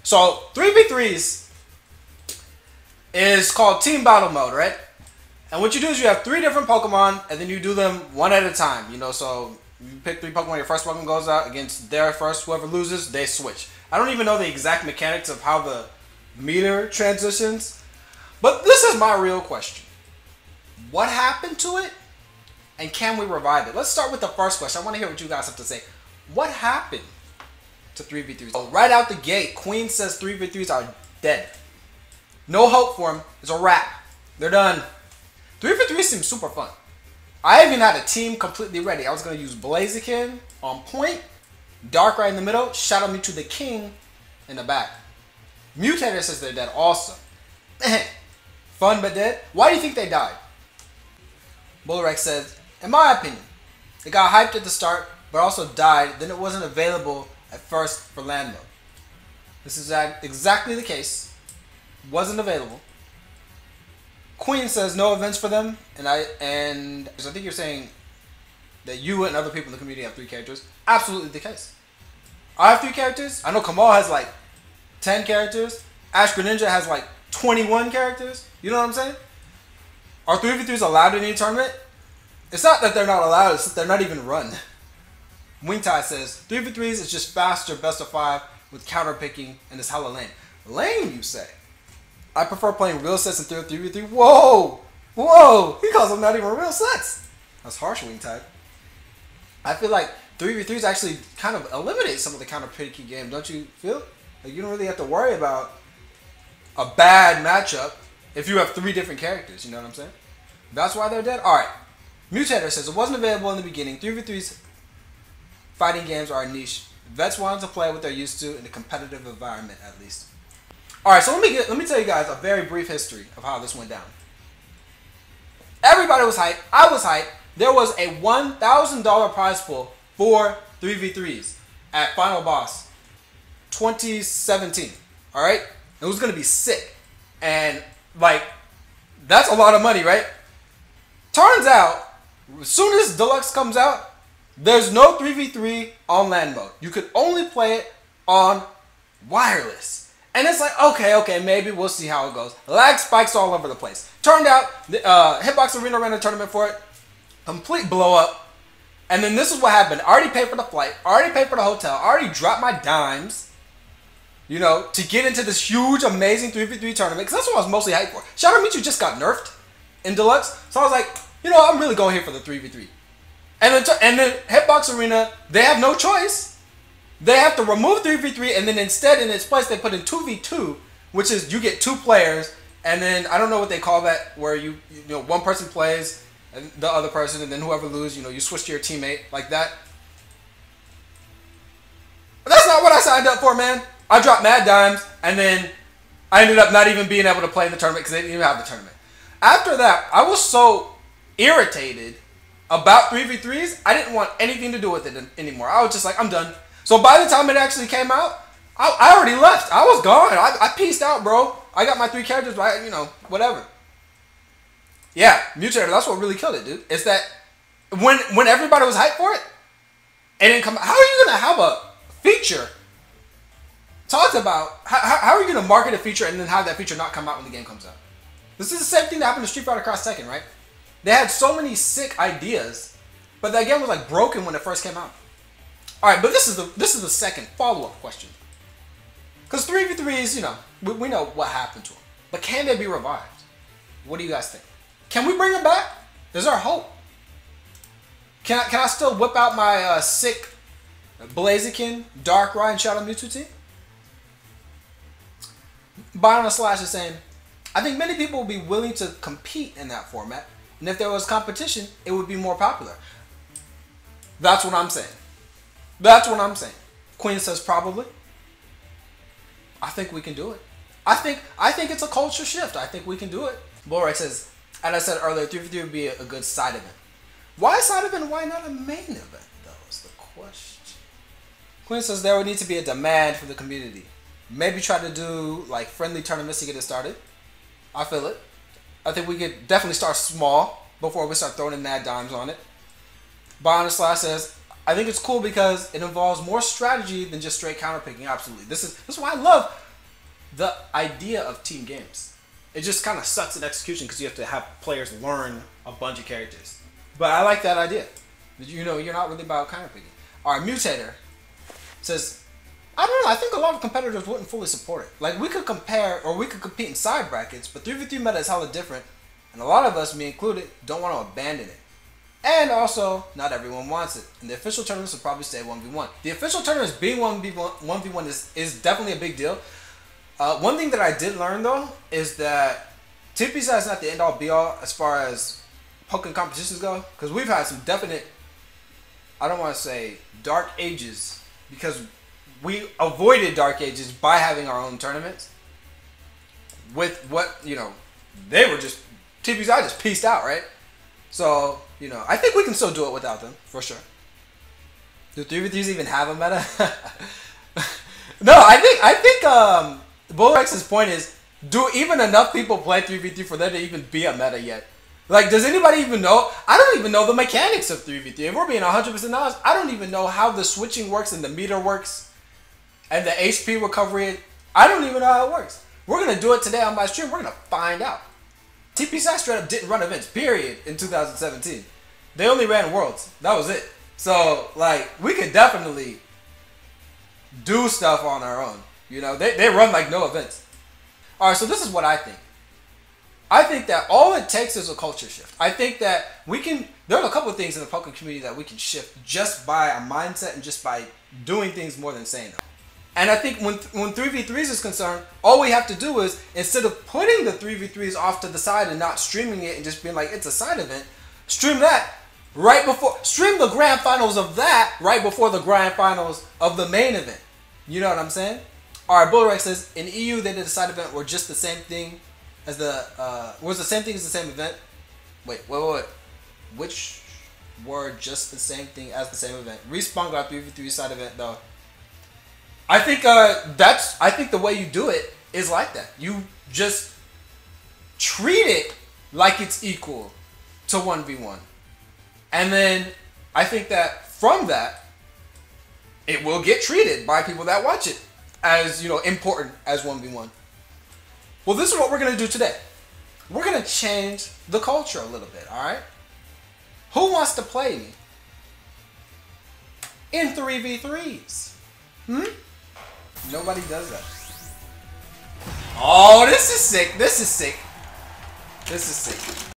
So 3v3s is called team battle mode, right? And what you do is you have 3 different Pokemon, and then you do them one at a time. You know, so you pick 3 Pokemon. Your first Pokemon goes out against their first. Whoever loses, they switch. I don't even know the exact mechanics of how the meter transitions, but this is my real question: what happened to it, and can we revive it? Let's start with the first question. I want to hear what you guys have to say. What happened to 3v3s? So right out the gate, Queen says 3v3s are dead. No hope for them. It's a wrap. They're done. 3v3 seems super fun. I even had a team completely ready. I was going to use Blaziken on point, Darkrai in the middle, Shadow Mewtwo the King in the back. Mutator says they're dead also. Fun but dead. Why do you think they died? Bullrex says, in my opinion, it got hyped at the start, but also died. Then it wasn't available at first for land mode. This is exactly the case. Wasn't available. Queen says no events for them, and I think you're saying that you and other people in the community have 3 characters. Absolutely the case. I have 3 characters. I know Kamal has like 10 characters. Ash Greninja has like 21 characters. You know what I'm saying? Are 3v3s allowed in any tournament? It's not that they're not allowed, it's that they're not even run. Wingtide says 3v3s is just faster best of 5 with counter picking and it's hella lame. Lame, you say? I prefer playing real sets in 3v3. Whoa! Whoa! He calls them not even real sets. That's harsh, Wingtide. I feel like 3v3s actually kind of eliminate some of the counter picking game, don't you feel? Like you don't really have to worry about a bad matchup if you have 3 different characters, you know what I'm saying? That's why they're dead? Alright. Mutator says it wasn't available in the beginning. 3v3s fighting games are a niche. Vets wanted to play what they're used to in a competitive environment at least. Alright, so let me tell you guys a very brief history of how this went down. Everybody was hyped. I was hyped. There was a $1,000 prize pool for 3v3s at Final Boss 2017. Alright? It was going to be sick. And, like, that's a lot of money, right? Turns out, as soon as Deluxe comes out, there's no 3v3 on land mode. You could only play it on wireless. And it's like, okay, maybe we'll see how it goes. Lag spikes all over the place. Turned out, Hitbox Arena ran a tournament for it. Complete blow up. And then this is what happened. I already paid for the flight. I already paid for the hotel. I already dropped my dimes, you know, to get into this huge, amazing 3v3 tournament. Because that's what I was mostly hyped for. Shadow Mewtwo just got nerfed in Deluxe. So I was like, you know, I'm really going here for the 3v3. And then Hitbox Arena, they have no choice. They have to remove 3v3 and then instead in its place they put in 2v2, which is you get 2 players and then I don't know what they call that, where you know one person plays and the other person and then whoever loses, you know, you switch to your teammate like that. But that's not what I signed up for, man. I dropped mad dimes and then I ended up not even being able to play in the tournament because they didn't even have the tournament. After that, I was so irritated about 3v3s, I didn't want anything to do with it anymore. I was just like, I'm done. So by the time it actually came out, I already left. I was gone. I peaced out, bro. I got my 3 characters, right? You know, whatever. Yeah, Mutator, that's what really killed it, dude. It's that when everybody was hyped for it, it didn't come out. How are you going to have a feature talked about? How are you going to market a feature and then have that feature not come out when the game comes out? This is the same thing that happened to Street Fighter Cross Tekken, right? They had so many sick ideas, but that game was like broken when it first came out. All right, but this is the second follow-up question. Because 3v3s, you know, we know what happened to them. But can they be revived? What do you guys think? Can we bring them back? Is there hope? Can I still whip out my sick Blaziken, Darkrai, and Shadow Mewtwo team? Biona Slash is saying, I think many people will be willing to compete in that format. And if there was competition, it would be more popular. That's what I'm saying. That's what I'm saying. Queen says probably. I think we can do it. I think it's a culture shift. I think we can do it. Borax says, as I said earlier, 3v3 would be a good side event. Why a side event? Why not a main event, though, is the question. Queen says there would need to be a demand for the community. Maybe try to do like friendly tournaments to get it started. I feel it. I think we could definitely start small before we start throwing in mad dimes on it. Biona Slash says, I think it's cool because it involves more strategy than just straight counterpicking. Absolutely. This is why I love the idea of team games. It just kind of sucks in execution because you have to have players learn a bunch of characters. But I like that idea. You know, you're not really about kind of picking. All right, Mutator says, I don't know, I think a lot of competitors wouldn't fully support it. Like, we could compare, or we could compete in side brackets, but 3v3 meta is hella different, and a lot of us, me included, don't want to abandon it. And also, not everyone wants it. And the official tournaments will probably stay 1v1. The official tournaments being 1v1 is definitely a big deal. One thing that I did learn, though, is that TPSI is not the end-all be-all as far as Pokkén competitions go, because we've had some definite, I don't want to say dark ages, because we avoided dark ages by having our own tournaments. With what, you know, they were just, TPSI just pieced out, right? So, you know, I think we can still do it without them, for sure. Do 3v3s even have a meta? No, I think Bullrex's point is, do even enough people play 3v3 for there to even be a meta yet? Like, does anybody even know? I don't even know the mechanics of 3v3. If we're being 100% honest, I don't even know how the switching works and the meter works and the HP recovery. I don't even know how it works. We're going to do it today on my stream. We're going to find out. TPSI straight up didn't run events, period, in 2017. They only ran Worlds. That was it. So, like, we could definitely do stuff on our own. You know, they run like no events. All right, so this is what I think. I think that all it takes is a culture shift. I think that we can, there are a couple of things in the Pokkén community that we can shift just by a mindset and just by doing things more than saying them. And I think when 3v3s is concerned, all we have to do is, instead of putting the 3v3s off to the side and not streaming it and just being like, it's a side event, stream that right before, stream the grand finals of that right before the grand finals of the main event. You know what I'm saying? All right, Bullrex says, in EU they did a side event where just the same thing as the, was the same thing as the same event? Wait. Which were just the same thing as the same event? Respawn got 3v3 side event though. I think I think the way you do it is like that. You just treat it like it's equal to 1v1. And then I think that from that, it will get treated by people that watch it as, you know, important as 1v1. Well, this is what we're going to do today. We're going to change the culture a little bit, all right? Who wants to play me in 3v3s? Nobody does that. Oh, this is sick. This is sick. This is sick.